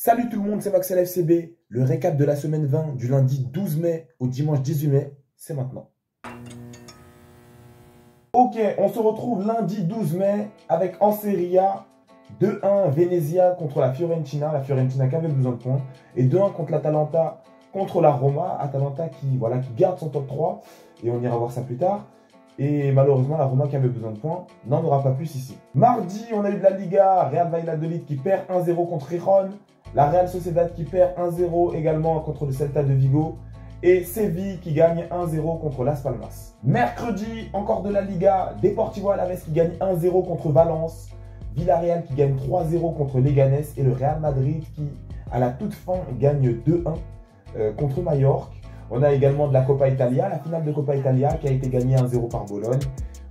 Salut tout le monde, c'est Maxel FCB. Le récap de la semaine 20 du lundi 12 mai au dimanche 18 mai, c'est maintenant. Ok, on se retrouve lundi 12 mai avec en Serie A 2-1 Venezia contre la Fiorentina qui avait besoin de points, et 2-1 contre l'Atalanta contre la Roma. Atalanta qui garde son top 3 et on ira voir ça plus tard. Et malheureusement, la Roma qui avait besoin de points n'en aura pas plus ici. Mardi, on a eu de la Liga, Real Valladolid qui perd 1-0 contre Gijón, la Real Sociedad qui perd 1-0 également contre le Celta de Vigo, et Séville qui gagne 1-0 contre Las Palmas. Mercredi, encore de la Liga, Deportivo Alavés qui gagne 1-0 contre Valence, Villarreal qui gagne 3-0 contre Leganés, et le Real Madrid qui, à la toute fin, gagne 2-1 contre Majorque. On a également de la Coppa Italia, la finale de Coppa Italia qui a été gagnée 1-0 par Bologne.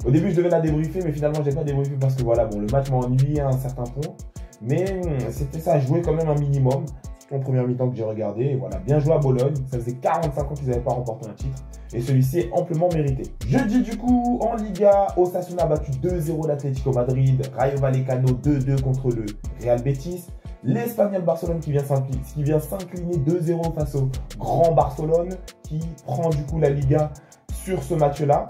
Au début, je devais la débriefer, mais finalement, je n'ai pas débriefé parce que voilà, bon, le match m'a ennuyé à un certain point. Mais c'était ça, jouer quand même un minimum. Surtout en première mi-temps que j'ai regardé. Et voilà, bien joué à Bologne. Ça faisait 45 ans qu'ils n'avaient pas remporté un titre. Et celui-ci est amplement mérité. Jeudi, du coup, en Liga, Osasuna a battu 2-0 l'Atlético Madrid. Rayo Vallecano 2-2 contre le Real Betis. L'Espagnol Barcelone qui vient s'incliner 2-0 face au Grand Barcelone, qui prend du coup la Liga sur ce match-là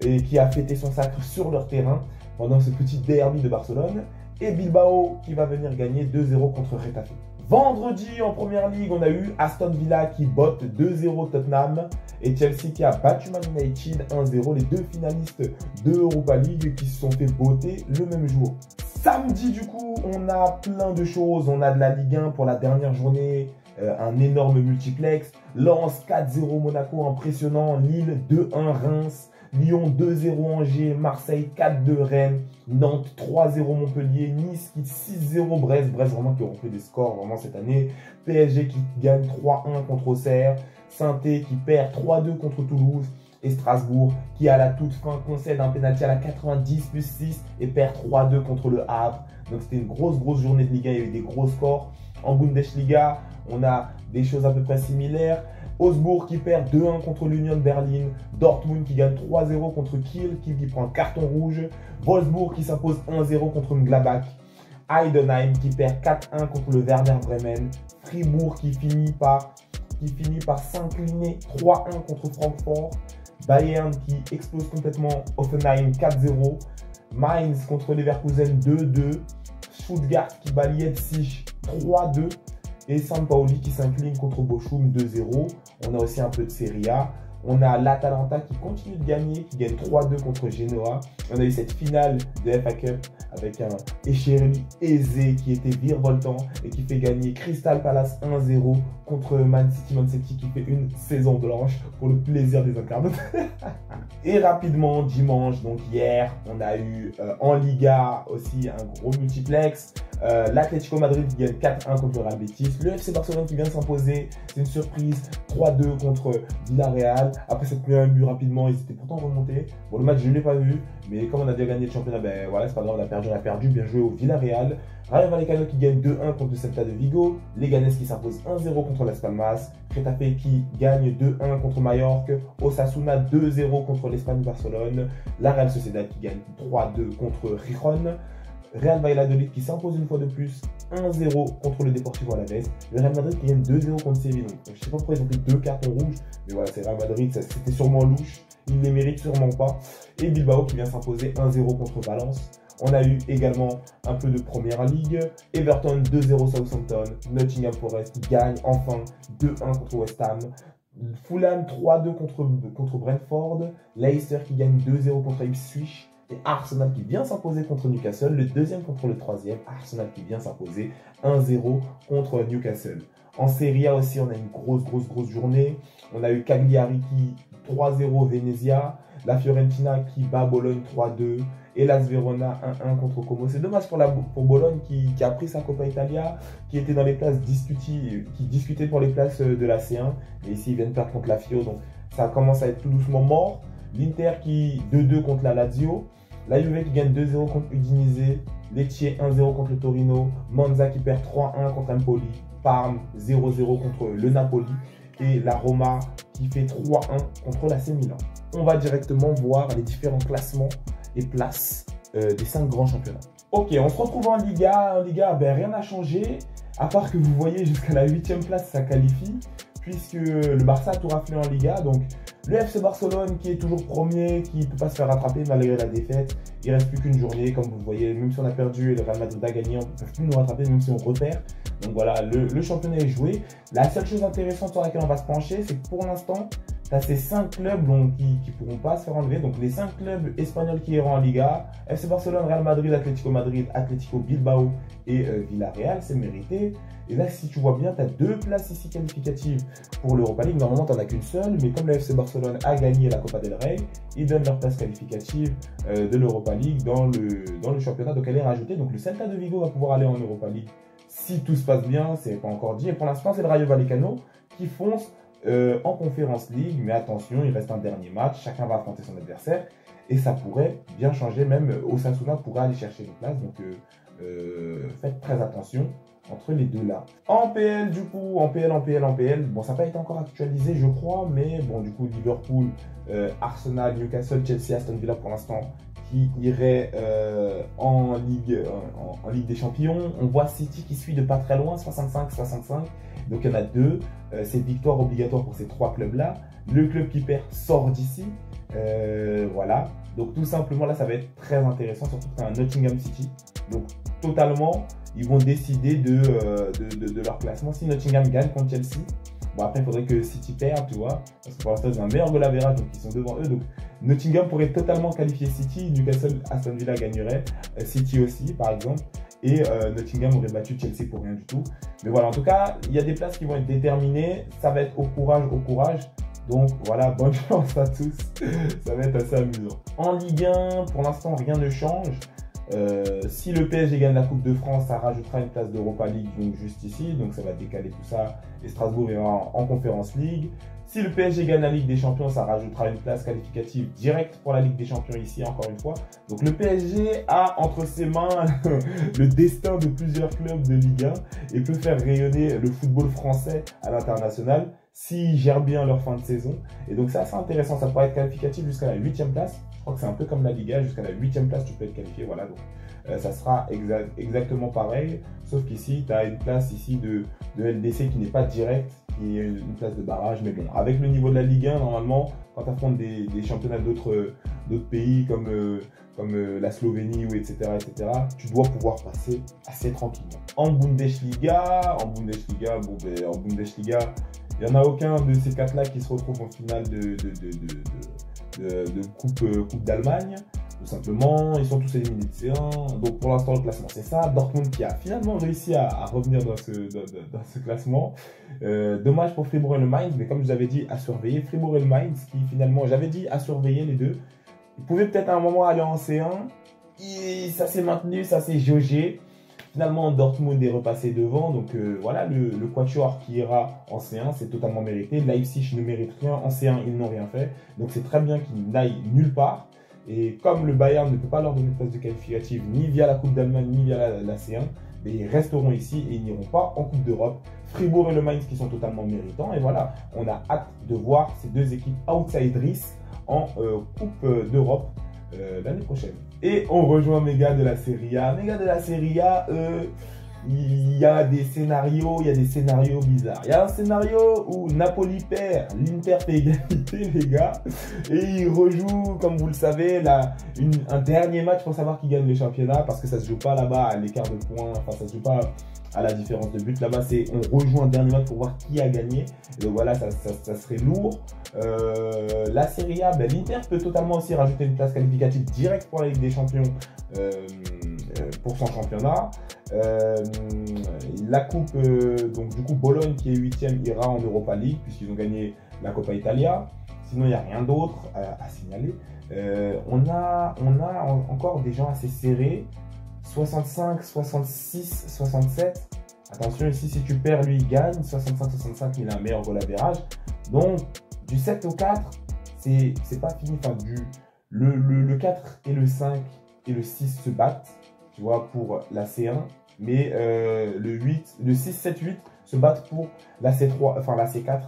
et qui a fêté son sacre sur leur terrain pendant ce petit derby de Barcelone. Et Bilbao qui va venir gagner 2-0 contre Getafe. Vendredi, en première ligue, on a eu Aston Villa qui botte 2-0 Tottenham et Chelsea qui a battu Man United 1-0, les deux finalistes de Europa League qui se sont fait botter le même jour. Samedi, du coup, on a plein de choses. On a de la Ligue 1 pour la dernière journée, un énorme multiplex. Lens 4-0 Monaco, impressionnant. Lille 2-1 Reims. Lyon 2-0 Angers. Marseille 4-2 Rennes. Nantes 3-0 Montpellier. Nice qui 6-0 Brest. Brest vraiment qui ont fait des scores vraiment cette année. PSG qui gagne 3-1 contre Auxerre. Saint-Étienne qui perd 3-2 contre Toulouse. Et Strasbourg qui à la toute fin concède un pénalty à la 90+6 et perd 3-2 contre le Havre. Donc c'était une grosse journée de Ligue 1, il y a eu des gros scores. En Bundesliga, on a des choses à peu près similaires. Augsbourg qui perd 2-1 contre l'Union Berlin. Dortmund qui gagne 3-0 contre Kiel, qui prend un carton rouge. Wolfsburg qui s'impose 1-0 contre Mönchengladbach. Heidenheim qui perd 4-1 contre le Werder Bremen. Fribourg qui finit par s'incliner 3-1 contre Francfort. Bayern qui explose complètement Hoffenheim 4-0. Mainz contre Leverkusen 2-2. Stuttgart qui bat Leipzig 3-2. Et Sampaoli qui s'incline contre Bochum 2-0. On a aussi un peu de Serie A. On a l'Atalanta qui continue de gagner, qui gagne 3-2 contre Genoa. On a eu cette finale de FA Cup avec un Echeverri aisé qui était virevoltant et qui fait gagner Crystal Palace 1-0 contre Man City qui fait une saison blanche pour le plaisir des internautes. Et rapidement, dimanche, donc hier, on a eu en Liga aussi un gros multiplex. L'Atlético Madrid qui gagne 4-1 contre le Real Betis. Le FC Barcelone qui vient de s'imposer, c'est une surprise, 3-2 contre Villarreal. Après cette première but rapidement, ils étaient pourtant remontés. Bon, le match je ne l'ai pas vu, mais comme on a déjà gagné le championnat, ben voilà, c'est pas grave, on a perdu, bien joué au Villarreal. Rayo Vallecano qui gagne 2-1 contre le Celta de Vigo. Leganés qui s'impose 1-0 contre Las Palmas. Getafe qui gagne 2-1 contre Majorque. Osasuna 2-0 contre l'Espagne Barcelone. La Real Sociedad qui gagne 3-2 contre Gijón. Real Valladolid qui s'impose une fois de plus 1-0 contre le Deportivo Alavés. Le Real Madrid qui gagne 2-0 contre Séville. Donc, je ne sais pas pourquoi ils ont pris 2 cartons rouges, mais voilà, c'est Real Madrid, c'était sûrement louche. Ils ne les méritent sûrement pas. Et Bilbao qui vient s'imposer 1-0 contre Valence. On a eu également un peu de première ligue. Everton 2-0 Southampton. Nottingham Forest qui gagne enfin 2-1 contre West Ham. Fulham 3-2 contre Brentford. Leicester qui gagne 2-0 contre Ipswich. Et Arsenal qui vient s'imposer contre Newcastle, le deuxième contre le troisième. Arsenal qui vient s'imposer 1-0 contre Newcastle. En Serie A aussi, on a une grosse journée. On a eu Cagliari qui 3-0 Venezia, la Fiorentina qui bat Bologne 3-2 et l'AS Verona 1-1 contre Como. C'est dommage pour Bologne qui a pris sa Coppa Italia, qui était dans les places qui discutait pour les places de la C1. Et ici, ils viennent perdre contre la Fio, donc ça commence à être tout doucement mort. L'Inter qui 2-2 contre la Lazio. La Juve qui gagne 2-0 contre Udinese, Lecce 1-0 contre le Torino, Monza qui perd 3-1 contre Empoli, Parme 0-0 contre le Napoli et la Roma qui fait 3-1 contre l'AC Milan. On va directement voir les différents classements et places des 5 grands championnats. Ok, on se retrouve en Liga. En Liga, ben, rien n'a changé. À part que vous voyez, jusqu'à la 8e place, ça qualifie, puisque le Barça a tout raflé en Liga. Donc, le FC Barcelone, qui est toujours premier, qui ne peut pas se faire rattraper malgré la défaite. Il ne reste plus qu'une journée, comme vous le voyez. Même si on a perdu et le Real Madrid a gagné, on ne peut plus nous rattraper, même si on repère. Donc voilà, le championnat est joué. La seule chose intéressante sur laquelle on va se pencher, c'est que pour l'instant, tu as ces 5 clubs donc, qui ne pourront pas se faire enlever. Donc les 5 clubs espagnols qui iront en Liga, FC Barcelone, Real Madrid, Atlético Bilbao et Villarreal, c'est mérité. Et là, si tu vois bien, tu as 2 places ici qualificatives pour l'Europa League. Normalement, tu n'en as qu'une seule, mais comme le FC Barcelone a gagné la Copa del Rey, ils donnent leur place qualificative de l'Europa League dans le championnat. Donc elle est rajoutée. Donc le Celta de Vigo va pouvoir aller en Europa League si tout se passe bien, c'est pas encore dit. Et pour l'instant, c'est le Rayo Vallecano qui fonce en Conference League. Mais attention, il reste un dernier match. Chacun va affronter son adversaire. Et ça pourrait bien changer. Même Osasuna pourrait aller chercher une place. Donc faites très attention entre les deux là. En PL du coup, en PL, bon ça n'a pas été encore actualisé je crois, mais bon du coup Liverpool, Arsenal, Newcastle, Chelsea, Aston Villa pour l'instant qui irait en Ligue des Champions. On voit City qui suit de pas très loin, 65-65, donc il y en a 2, c'est victoire obligatoire pour ces 3 clubs là. Le club qui perd sort d'ici, voilà, donc tout simplement là ça va être très intéressant, surtout que c'est un Nottingham City, donc totalement ils vont décider de leur classement. Si Nottingham gagne contre Chelsea, bon après il faudrait que City perde, tu vois, parce que pour l'instant ils ont un meilleur goal average, donc ils sont devant eux. Donc Nottingham pourrait totalement qualifier City, Newcastle, Aston Villa gagnerait, City aussi par exemple, et Nottingham aurait battu Chelsea pour rien du tout. Mais voilà, en tout cas, il y a des places qui vont être déterminées, ça va être au courage. Donc voilà, bonne chance à tous, ça va être assez amusant. En Ligue 1, pour l'instant rien ne change. Si le PSG gagne la Coupe de France, ça rajoutera une place d'Europa League donc juste ici, donc ça va décaler tout ça et Strasbourg ira en Conference League. Si le PSG gagne la Ligue des Champions, ça rajoutera une place qualificative directe pour la Ligue des Champions ici encore une fois. Donc le PSG a entre ses mains le destin de plusieurs clubs de Ligue 1 et peut faire rayonner le football français à l'international s'ils gèrent bien leur fin de saison. Et donc c'est assez intéressant, ça pourrait être qualificatif jusqu'à la 8e place. Je crois que c'est un peu comme la Liga, jusqu'à la 8e place tu peux être qualifié, voilà, donc ça sera exactement pareil, sauf qu'ici tu as une place ici de LDC qui n'est pas directe, qui est une place de barrage, mais bon, avec le niveau de la Ligue 1, normalement, quand tu affrontes des championnats d'autres pays comme la Slovénie, ou etc., tu dois pouvoir passer assez tranquillement. En Bundesliga, bon, ben, en Bundesliga, il n'y en a aucun de ces 4-là qui se retrouve en finale de Coupe d'Allemagne. Tout simplement, ils sont tous éliminés de C1. Donc pour l'instant, le classement, c'est ça. Dortmund qui a finalement réussi à revenir dans ce classement. Dommage pour Fribourg et le Mainz, mais comme je vous avais dit, à surveiller. Fribourg et le Mainz qui finalement, j'avais dit à surveiller les deux. Ils pouvaient peut-être à un moment aller en C1. Et ça s'est maintenu, ça s'est jaugé. Finalement, Dortmund est repassé devant. Donc voilà, le quatuor qui ira en C1, c'est totalement mérité. Leipzig ne mérite rien. En C1, ils n'ont rien fait. Donc c'est très bien qu'ils n'aillent nulle part. Et comme le Bayern ne peut pas leur donner de place de qualificative ni via la Coupe d'Allemagne ni via la C1, mais ils resteront ici et ils n'iront pas en Coupe d'Europe. Fribourg et le Mainz qui sont totalement méritants. Et voilà, on a hâte de voir ces deux équipes outsiders en Coupe d'Europe l'année prochaine. Et on rejoint mes gars de la Serie A. Mes gars de la Serie A, il y a des scénarios bizarres. Il y a un scénario où Napoli perd, l'Inter fait égalité, les gars, et il rejoue, comme vous le savez, un dernier match pour savoir qui gagne le championnat, parce que ça se joue pas là-bas à l'écart de points, enfin ça se joue pas à la différence de but. Là-bas, c'est on rejoue un dernier match pour voir qui a gagné. Et donc voilà, ça serait lourd. La Serie A, ben, l'Inter peut totalement aussi rajouter une place qualificative directe pour la Ligue des Champions pour son championnat. La coupe, donc du coup Bologne qui est 8e ira en Europa League puisqu'ils ont gagné la Coppa Italia. Sinon il n'y a rien d'autre à signaler. On a encore des gens assez serrés. 65, 66, 67. Attention ici, si tu perds, lui il gagne. 65, 65, il a un meilleur goal average. Donc du 7 au 4, c'est pas fini. Enfin, le 4 et le 5 et le 6 se battent, tu vois, pour la C1. Mais le 6, 7, 8 se battent pour la C3, enfin la C4.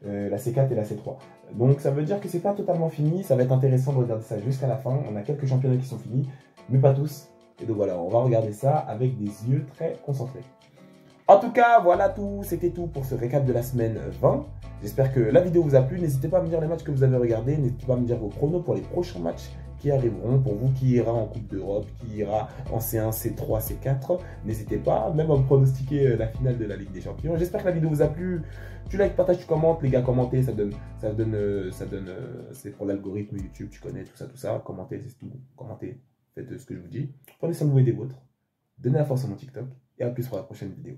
La C4 et la C3. Donc ça veut dire que c'est pas totalement fini. Ça va être intéressant de regarder ça jusqu'à la fin. On a quelques championnats qui sont finis, mais pas tous. Et donc voilà, on va regarder ça avec des yeux très concentrés. En tout cas, voilà tout. C'était tout pour ce récap de la semaine 20. J'espère que la vidéo vous a plu. N'hésitez pas à me dire les matchs que vous avez regardés. N'hésitez pas à me dire vos pronos pour les prochains matchs qui arriveront. Pour vous, qui ira en Coupe d'Europe, qui ira en C1, C3, C4. N'hésitez pas même à me pronostiquer la finale de la Ligue des Champions. J'espère que la vidéo vous a plu. Tu likes, partages, tu commentes. Les gars, commentez. C'est pour l'algorithme YouTube. Tu connais tout ça. Commentez, c'est tout. Commentez. Faites ce que je vous dis. Prenez soin de vous et des vôtres. Donnez la force à mon TikTok. Et à plus pour la prochaine vidéo.